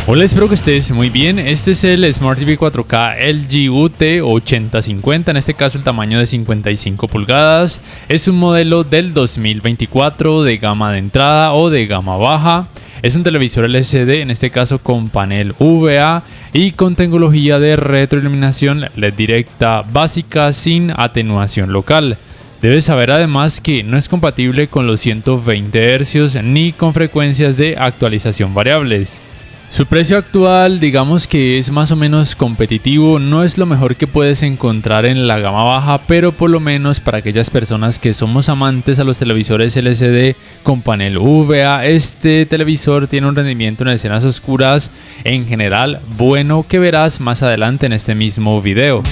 Hola, espero que estés muy bien. Este es el Smart TV 4K LG UT8050, en este caso el tamaño de 55 pulgadas. Es un modelo del 2024 de gama de entrada o de gama baja. Es un televisor LCD, en este caso con panel VA y con tecnología de retroiluminación LED directa básica sin atenuación local. Debes saber además que no es compatible con los 120 Hz ni con frecuencias de actualización variables. Su precio actual, digamos que es más o menos competitivo, no es lo mejor que puedes encontrar en la gama baja, pero por lo menos para aquellas personas que somos amantes a los televisores LCD con panel VA, este televisor tiene un rendimiento en escenas oscuras en general bueno, que verás más adelante en este mismo video.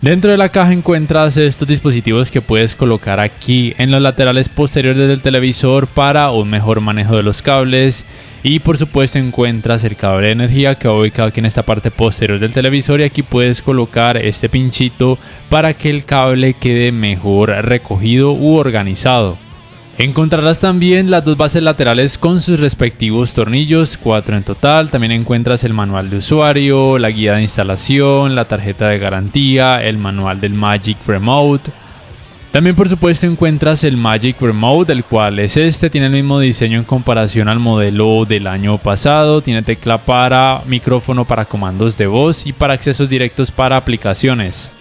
Dentro de la caja encuentras estos dispositivos que puedes colocar aquí en los laterales posteriores del televisor para un mejor manejo de los cables, y por supuesto encuentras el cable de energía que va ubicado aquí en esta parte posterior del televisor, y aquí puedes colocar este pinchito para que el cable quede mejor recogido u organizado. Encontrarás también las dos bases laterales con sus respectivos tornillos, 4 en total. También encuentras el manual de usuario, la guía de instalación, la tarjeta de garantía, el manual del Magic Remote. También por supuesto encuentras el Magic Remote, el cual es tiene el mismo diseño en comparación al modelo del año pasado. Tiene tecla para micrófono para comandos de voz y para accesos directos para aplicaciones.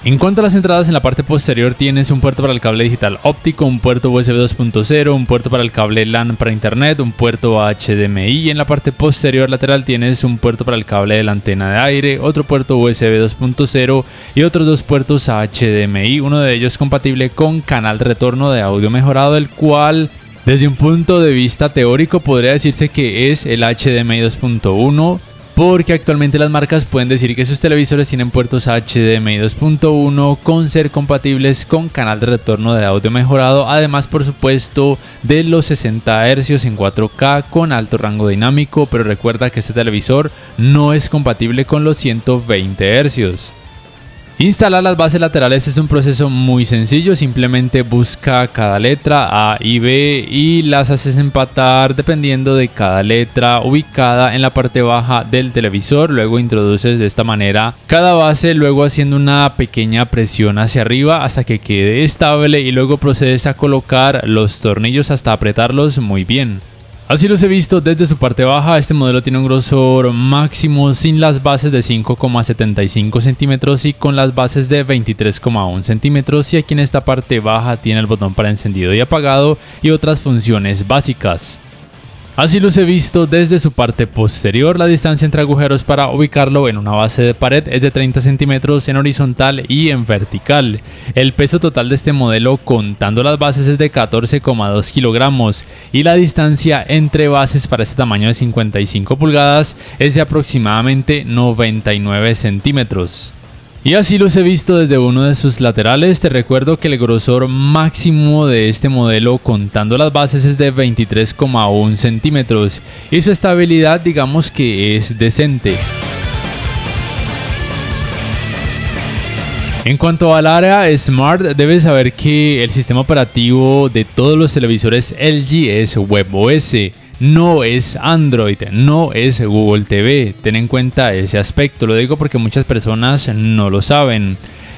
En cuanto a las entradas, en la parte posterior tienes un puerto para el cable digital óptico, un puerto USB 2.0, un puerto para el cable LAN para internet, un puerto HDMI, y en la parte posterior lateral tienes un puerto para el cable de la antena de aire, otro puerto USB 2.0 y otros dos puertos HDMI, uno de ellos compatible con canal de retorno de audio mejorado, el cual desde un punto de vista teórico podría decirse que es el HDMI 2.1. porque actualmente las marcas pueden decir que sus televisores tienen puertos HDMI 2.1 con ser compatibles con canal de retorno de audio mejorado, además por supuesto de los 60 Hz en 4K con alto rango dinámico, pero recuerda que este televisor no es compatible con los 120 Hz. Instalar las bases laterales es un proceso muy sencillo, simplemente busca cada letra A y B y las haces empatar dependiendo de cada letra ubicada en la parte baja del televisor. Luego introduces de esta manera cada base, luego haciendo una pequeña presión hacia arriba hasta que quede estable, y luego procedes a colocar los tornillos hasta apretarlos muy bien. Así los he visto desde su parte baja. Este modelo tiene un grosor máximo sin las bases de 5,75 centímetros y con las bases de 23,1 centímetros, y aquí en esta parte baja tiene el botón para encendido y apagado y otras funciones básicas. Así los he visto desde su parte posterior. La distancia entre agujeros para ubicarlo en una base de pared es de 30 centímetros en horizontal y en vertical. El peso total de este modelo contando las bases es de 14,2 kilogramos y la distancia entre bases para este tamaño de 55 pulgadas es de aproximadamente 99 centímetros. Y así los he visto desde uno de sus laterales. Te recuerdo que el grosor máximo de este modelo contando las bases es de 23,1 centímetros y su estabilidad digamos que es decente. En cuanto al área Smart, debes saber que el sistema operativo de todos los televisores LG es WebOS. No es Android, no es Google TV. Ten en cuenta ese aspecto, lo digo porque muchas personas no lo saben.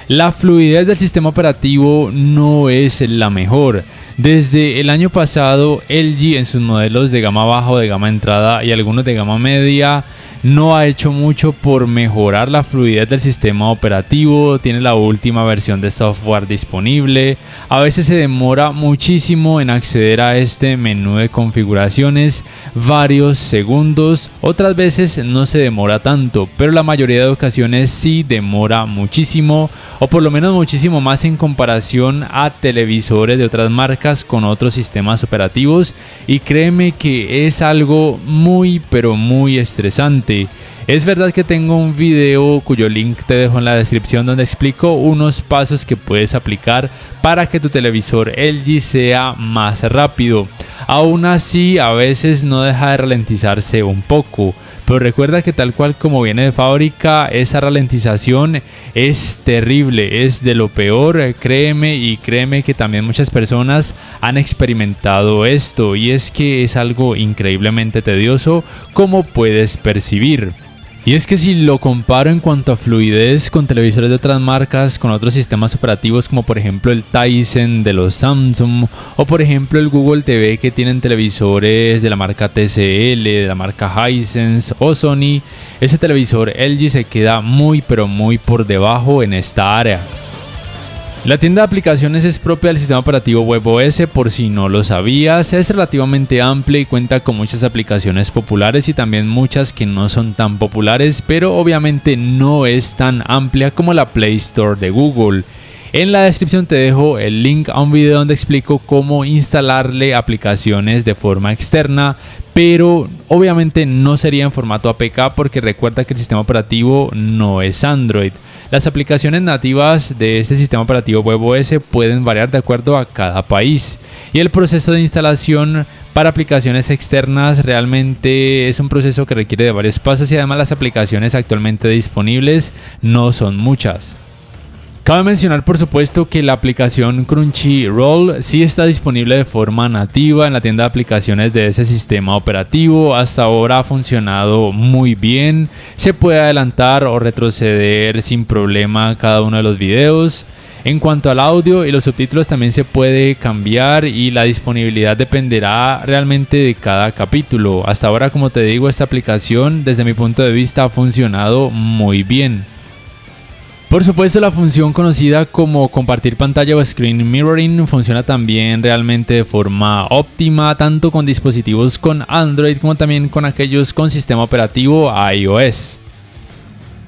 La fluidez del sistema operativo no es la mejor. Desde el año pasado, LG en sus modelos de gama baja o de gama entrada y algunos de gama media no ha hecho mucho por mejorar la fluidez del sistema operativo. Tiene la última versión de software disponible. A veces se demora muchísimo en acceder a este menú de configuraciones, varios segundos. Otras veces no se demora tanto, pero la mayoría de ocasiones sí demora muchísimo, o por lo menos muchísimo más en comparación a televisores de otras marcas con otros sistemas operativos, y créeme que es algo muy pero muy estresante. Es verdad que tengo un video cuyo link te dejo en la descripción donde explico unos pasos que puedes aplicar para que tu televisor LG sea más rápido. Aún así, a veces no deja de ralentizarse un poco, pero recuerda que tal cual como viene de fábrica, esa ralentización es terrible, es de lo peor, créeme, y créeme que también muchas personas han experimentado esto, y es que es algo increíblemente tedioso, como puedes percibir. Y es que si lo comparo en cuanto a fluidez con televisores de otras marcas, con otros sistemas operativos como por ejemplo el Tizen de los Samsung, o por ejemplo el Google TV, que tienen televisores de la marca TCL, de la marca Hisense o Sony, ese televisor LG se queda muy pero muy por debajo en esta área. La tienda de aplicaciones es propia del sistema operativo WebOS, por si no lo sabías. Es relativamente amplia y cuenta con muchas aplicaciones populares y también muchas que no son tan populares, pero obviamente no es tan amplia como la Play Store de Google. En la descripción te dejo el link a un video donde explico cómo instalarle aplicaciones de forma externa, pero obviamente no sería en formato APK porque recuerda que el sistema operativo no es Android. Las aplicaciones nativas de este sistema operativo WebOS pueden variar de acuerdo a cada país, y el proceso de instalación para aplicaciones externas realmente es un proceso que requiere de varios pasos, y además las aplicaciones actualmente disponibles no son muchas. Cabe mencionar por supuesto que la aplicación Crunchyroll sí está disponible de forma nativa en la tienda de aplicaciones de ese sistema operativo. Hasta ahora ha funcionado muy bien, se puede adelantar o retroceder sin problema cada uno de los videos. En cuanto al audio y los subtítulos también se puede cambiar, y la disponibilidad dependerá realmente de cada capítulo. Hasta ahora, como te digo, esta aplicación desde mi punto de vista ha funcionado muy bien. Por supuesto, la función conocida como compartir pantalla o screen mirroring funciona también realmente de forma óptima, tanto con dispositivos con Android como también con aquellos con sistema operativo iOS.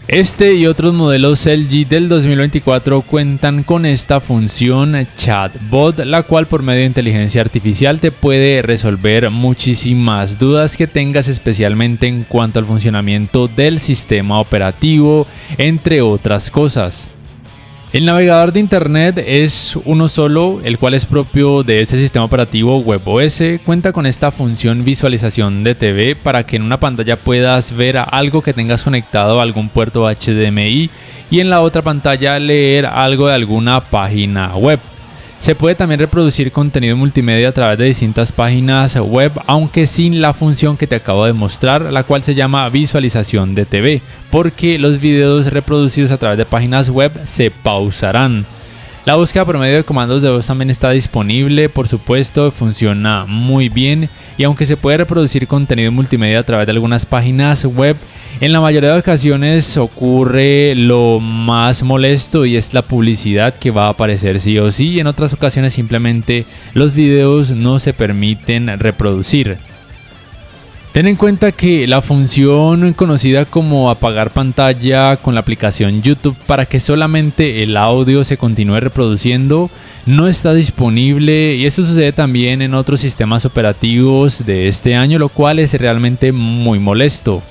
Este y otros modelos LG del 2024 cuentan con esta función Chatbot, la cual por medio de inteligencia artificial te puede resolver muchísimas dudas que tengas, especialmente en cuanto al funcionamiento del sistema operativo, entre otras cosas. El navegador de internet es uno solo, el cual es propio de este sistema operativo WebOS. Cuenta con esta función visualización de TV para que en una pantalla puedas ver algo que tengas conectado a algún puerto HDMI y en la otra pantalla leer algo de alguna página web. Se puede también reproducir contenido multimedia a través de distintas páginas web, aunque sin la función que te acabo de mostrar, la cual se llama visualización de TV, porque los videos reproducidos a través de páginas web se pausarán. La búsqueda por medio de comandos de voz también está disponible, por supuesto, funciona muy bien, y aunque se puede reproducir contenido multimedia a través de algunas páginas web, en la mayoría de ocasiones ocurre lo más molesto, y es la publicidad que va a aparecer sí o sí, y en otras ocasiones simplemente los videos no se permiten reproducir. Ten en cuenta que la función conocida como apagar pantalla con la aplicación YouTube para que solamente el audio se continúe reproduciendo no está disponible, y esto sucede también en otros sistemas operativos de este año, lo cual es realmente muy molesto.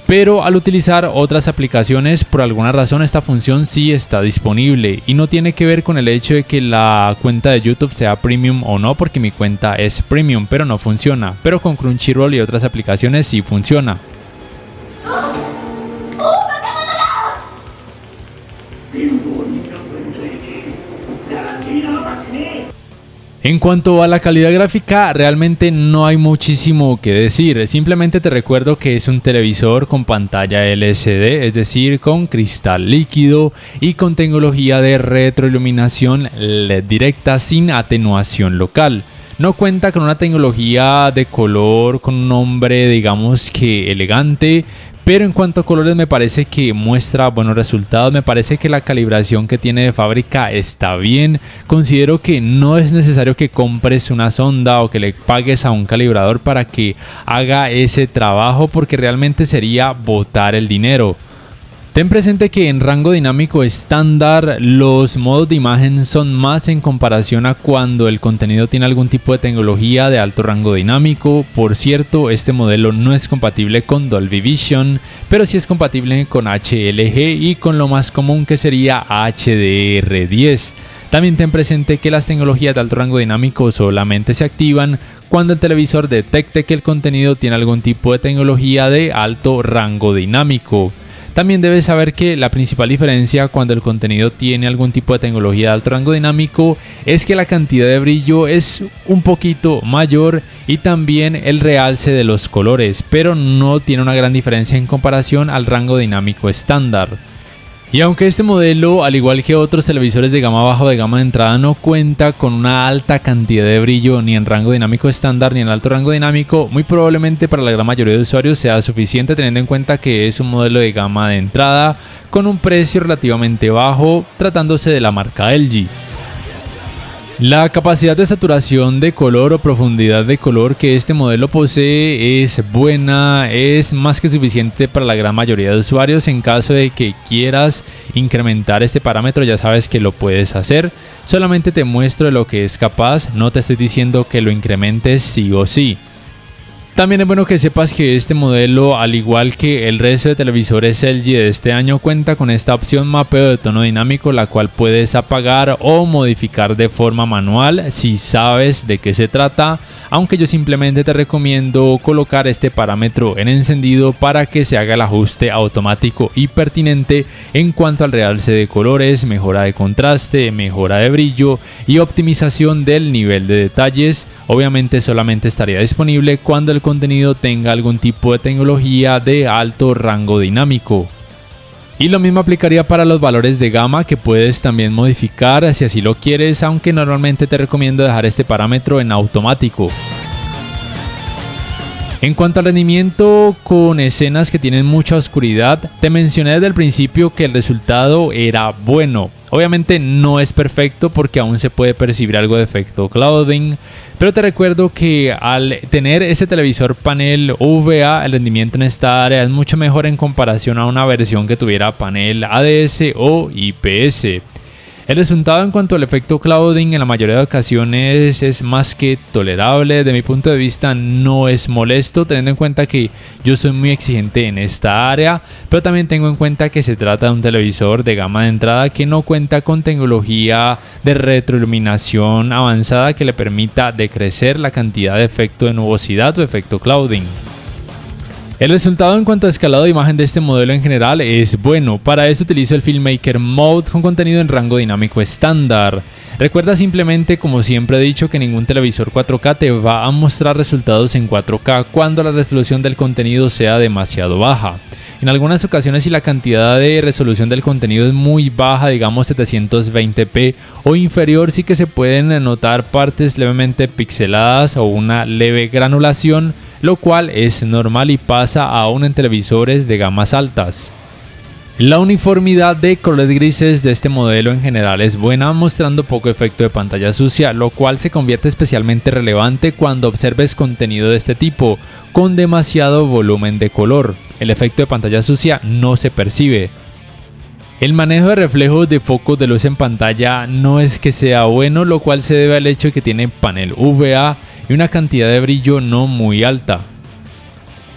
Pero al utilizar otras aplicaciones, por alguna razón esta función sí está disponible, y no tiene que ver con el hecho de que la cuenta de YouTube sea premium o no, porque mi cuenta es premium pero no funciona, pero con Crunchyroll y otras aplicaciones sí funciona. En cuanto a la calidad gráfica, realmente no hay muchísimo que decir. Simplemente te recuerdo que es un televisor con pantalla LCD, es decir, con cristal líquido y con tecnología de retroiluminación LED directa sin atenuación local. No cuenta con una tecnología de color con un nombre, digamos que elegante, pero en cuanto a colores me parece que muestra buenos resultados. Me parece que la calibración que tiene de fábrica está bien. Considero que no es necesario que compres una sonda o que le pagues a un calibrador para que haga ese trabajo, porque realmente sería botar el dinero. Ten presente que en rango dinámico estándar los modos de imagen son más en comparación a cuando el contenido tiene algún tipo de tecnología de alto rango dinámico. Por cierto, este modelo no es compatible con Dolby Vision, pero sí es compatible con HLG y con lo más común que sería HDR10. También ten presente que las tecnologías de alto rango dinámico solamente se activan cuando el televisor detecte que el contenido tiene algún tipo de tecnología de alto rango dinámico. También debes saber que la principal diferencia cuando el contenido tiene algún tipo de tecnología de alto rango dinámico es que la cantidad de brillo es un poquito mayor y también el realce de los colores, pero no tiene una gran diferencia en comparación al rango dinámico estándar. Y aunque este modelo, al igual que otros televisores de gama baja o de gama de entrada, no cuenta con una alta cantidad de brillo ni en rango dinámico estándar ni en alto rango dinámico, muy probablemente para la gran mayoría de usuarios sea suficiente, teniendo en cuenta que es un modelo de gama de entrada con un precio relativamente bajo, tratándose de la marca LG. La capacidad de saturación de color o profundidad de color que este modelo posee es buena, es más que suficiente para la gran mayoría de usuarios. En caso de que quieras incrementar este parámetro, ya sabes que lo puedes hacer. Solamente te muestro de lo que es capaz, no te estoy diciendo que lo incrementes sí o sí. También es bueno que sepas que este modelo, al igual que el resto de televisores LG de este año, cuenta con esta opción mapeo de tono dinámico, la cual puedes apagar o modificar de forma manual si sabes de qué se trata, aunque yo simplemente te recomiendo colocar este parámetro en encendido para que se haga el ajuste automático y pertinente en cuanto al realce de colores, mejora de contraste, mejora de brillo y optimización del nivel de detalles. Obviamente solamente estaría disponible cuando el contenido tenga algún tipo de tecnología de alto rango dinámico. Y lo mismo aplicaría para los valores de gama, que puedes también modificar si así lo quieres, aunque normalmente te recomiendo dejar este parámetro en automático. En cuanto al rendimiento con escenas que tienen mucha oscuridad, te mencioné desde el principio que el resultado era bueno. Obviamente no es perfecto porque aún se puede percibir algo de efecto clouding, pero te recuerdo que al tener ese televisor panel UVA, el rendimiento en esta área es mucho mejor en comparación a una versión que tuviera panel ADS o IPS. El resultado en cuanto al efecto clouding en la mayoría de ocasiones es más que tolerable. De mi punto de vista no es molesto, teniendo en cuenta que yo soy muy exigente en esta área, pero también tengo en cuenta que se trata de un televisor de gama de entrada que no cuenta con tecnología de retroiluminación avanzada que le permita decrecer la cantidad de efecto de nubosidad o efecto clouding. El resultado en cuanto a escalado de imagen de este modelo en general es bueno. Para esto utilizo el Filmmaker Mode con contenido en rango dinámico estándar. Recuerda simplemente, como siempre he dicho, que ningún televisor 4K te va a mostrar resultados en 4K cuando la resolución del contenido sea demasiado baja. En algunas ocasiones, si la cantidad de resolución del contenido es muy baja, digamos 720p o inferior, sí que se pueden notar partes levemente pixeladas o una leve granulación, lo cual es normal y pasa aún en televisores de gamas altas. La uniformidad de colores grises de este modelo en general es buena, mostrando poco efecto de pantalla sucia, lo cual se convierte especialmente relevante cuando observes contenido de este tipo, con demasiado volumen de color. El efecto de pantalla sucia no se percibe. El manejo de reflejos de focos de luz en pantalla no es que sea bueno, lo cual se debe al hecho de que tiene panel UVA y una cantidad de brillo no muy alta.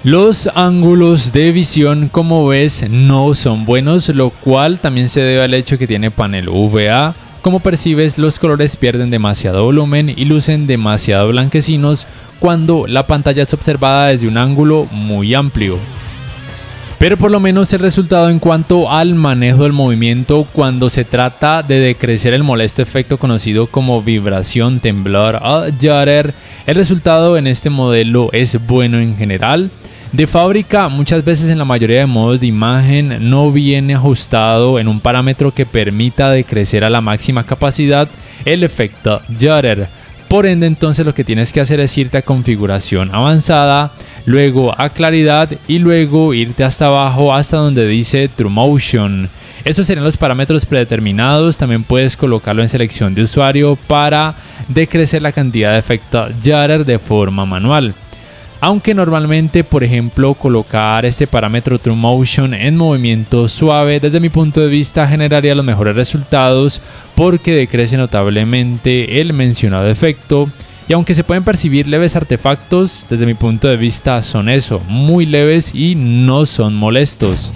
Los ángulos de visión, como ves, no son buenos, lo cual también se debe al hecho de que tiene panel UVA. Como percibes, los colores pierden demasiado volumen y lucen demasiado blanquecinos cuando la pantalla es observada desde un ángulo muy amplio. Pero por lo menos el resultado en cuanto al manejo del movimiento cuando se trata de decrecer el molesto efecto conocido como vibración, temblor o judder, el resultado en este modelo es bueno en general. De fábrica, muchas veces en la mayoría de modos de imagen no viene ajustado en un parámetro que permita decrecer a la máxima capacidad el efecto judder. Por ende, entonces lo que tienes que hacer es irte a configuración avanzada, luego a claridad y luego irte hasta abajo hasta donde dice True Motion. Esos serían los parámetros predeterminados. También puedes colocarlo en selección de usuario para decrecer la cantidad de efecto judder de forma manual. Aunque normalmente, por ejemplo, colocar este parámetro True Motion en movimiento suave, desde mi punto de vista generaría los mejores resultados porque decrece notablemente el mencionado efecto. Y aunque se pueden percibir leves artefactos, desde mi punto de vista son eso, muy leves y no son molestos.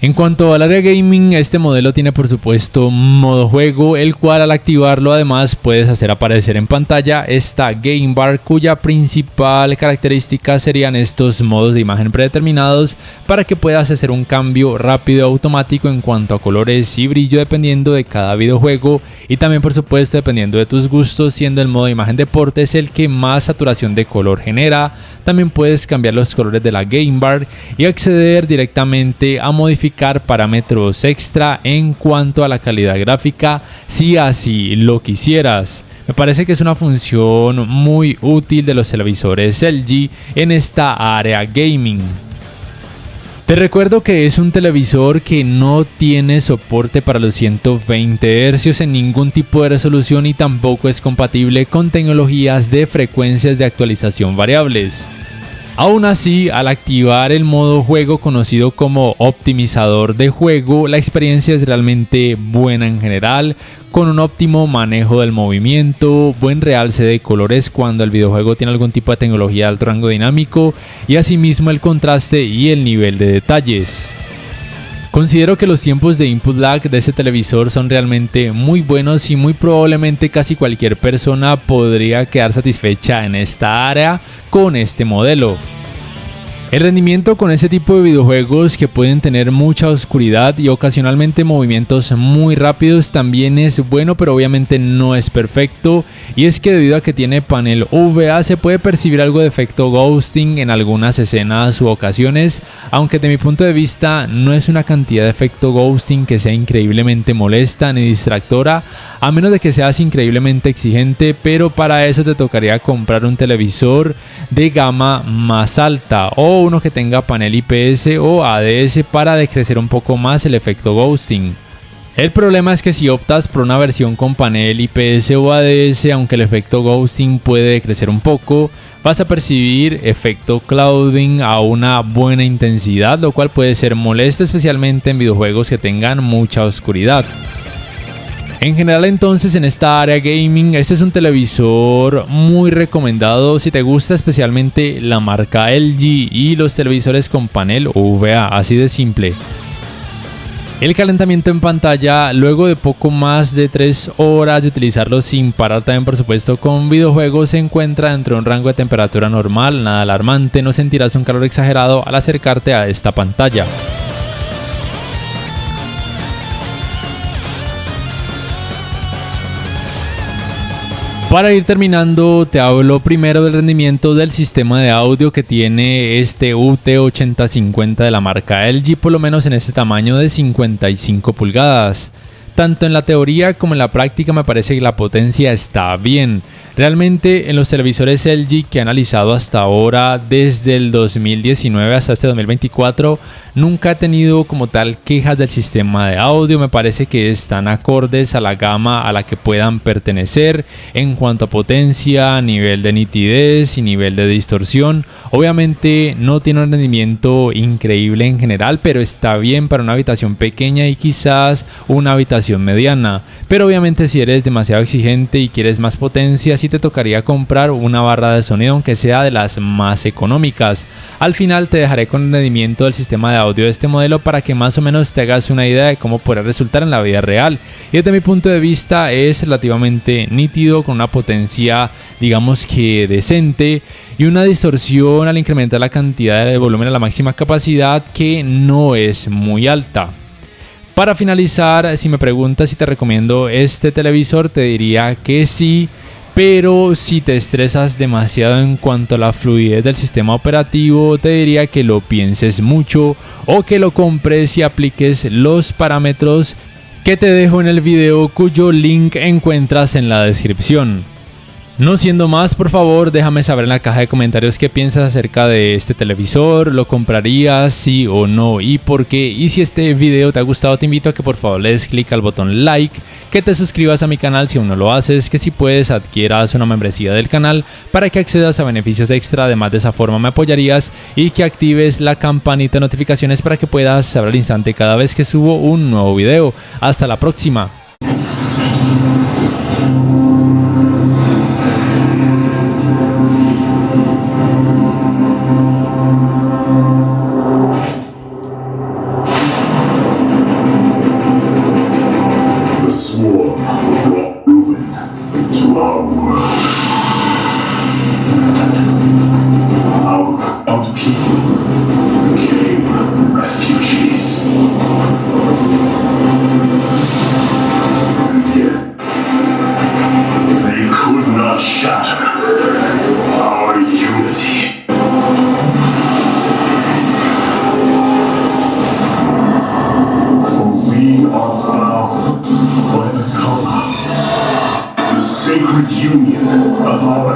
En cuanto al área gaming, este modelo tiene por supuesto modo juego, el cual al activarlo además puedes hacer aparecer en pantalla esta Game Bar, cuya principal característica serían estos modos de imagen predeterminados para que puedas hacer un cambio rápido y automático en cuanto a colores y brillo dependiendo de cada videojuego, y también por supuesto dependiendo de tus gustos, siendo el modo de imagen deportes el que más saturación de color genera. También puedes cambiar los colores de la Game Bar y acceder directamente a modificar parámetros extra en cuanto a la calidad gráfica si así lo quisieras. Me parece que es una función muy útil de los televisores LG en esta área gaming. Te recuerdo que es un televisor que no tiene soporte para los 120 Hz en ningún tipo de resolución y tampoco es compatible con tecnologías de frecuencias de actualización variables. Aún así, al activar el modo juego conocido como optimizador de juego, la experiencia es realmente buena en general, con un óptimo manejo del movimiento, buen realce de colores cuando el videojuego tiene algún tipo de tecnología de alto rango dinámico y asimismo el contraste y el nivel de detalles. Considero que los tiempos de input lag de este televisor son realmente muy buenos y muy probablemente casi cualquier persona podría quedar satisfecha en esta área con este modelo. El rendimiento con este tipo de videojuegos que pueden tener mucha oscuridad y ocasionalmente movimientos muy rápidos también es bueno, pero obviamente no es perfecto, y es que debido a que tiene panel VA se puede percibir algo de efecto ghosting en algunas escenas u ocasiones, aunque de mi punto de vista no es una cantidad de efecto ghosting que sea increíblemente molesta ni distractora, a menos de que seas increíblemente exigente, pero para eso te tocaría comprar un televisor de gama más alta o uno que tenga panel IPS o ADS para decrecer un poco más el efecto ghosting. El problema es que si optas por una versión con panel IPS o ADS, aunque el efecto ghosting puede decrecer un poco, vas a percibir efecto clouding a una buena intensidad, lo cual puede ser molesto especialmente en videojuegos que tengan mucha oscuridad. En general entonces en esta área gaming este es un televisor muy recomendado si te gusta especialmente la marca LG y los televisores con panel VA, así de simple. El calentamiento en pantalla luego de poco más de 3 horas de utilizarlo sin parar, también por supuesto con videojuegos, se encuentra dentro de un rango de temperatura normal, nada alarmante, no sentirás un calor exagerado al acercarte a esta pantalla. Para ir terminando, te hablo primero del rendimiento del sistema de audio que tiene este UT8050 de la marca LG, por lo menos en este tamaño de 55 pulgadas. Tanto en la teoría como en la práctica me parece que la potencia está bien. Realmente en los televisores LG que he analizado hasta ahora, desde el 2019 hasta este 2024, nunca he tenido como tal quejas del sistema de audio. Me parece que están acordes a la gama a la que puedan pertenecer en cuanto a potencia, nivel de nitidez y nivel de distorsión. Obviamente no tiene un rendimiento increíble en general, pero está bien para una habitación pequeña y quizás una habitación mediana. Pero obviamente si eres demasiado exigente y quieres más potencia, sí te tocaría comprar una barra de sonido, aunque sea de las más económicas. Al final te dejaré con el rendimiento del sistema de audio de este modelo para que más o menos te hagas una idea de cómo podrá resultar en la vida real. Y desde mi punto de vista es relativamente nítido, con una potencia digamos que decente y una distorsión al incrementar la cantidad de volumen a la máxima capacidad que no es muy alta. Para finalizar, si me preguntas si te recomiendo este televisor, te diría que sí, pero si te estresas demasiado en cuanto a la fluidez del sistema operativo, te diría que lo pienses mucho o que lo compres y apliques los parámetros que te dejo en el video, cuyo link encuentras en la descripción. No siendo más, por favor, déjame saber en la caja de comentarios qué piensas acerca de este televisor, lo comprarías, sí o no y por qué. Y si este video te ha gustado, te invito a que por favor le des clic al botón like, que te suscribas a mi canal si aún no lo haces, que si puedes adquieras una membresía del canal para que accedas a beneficios extra. Además, de esa forma me apoyarías, y que actives la campanita de notificaciones para que puedas saber al instante cada vez que subo un nuevo video. Hasta la próxima. swarm brought ruin to our world. Our proud people became refugees. And yet, they could not shatter our unity. For we are bound by the color, the sacred union of our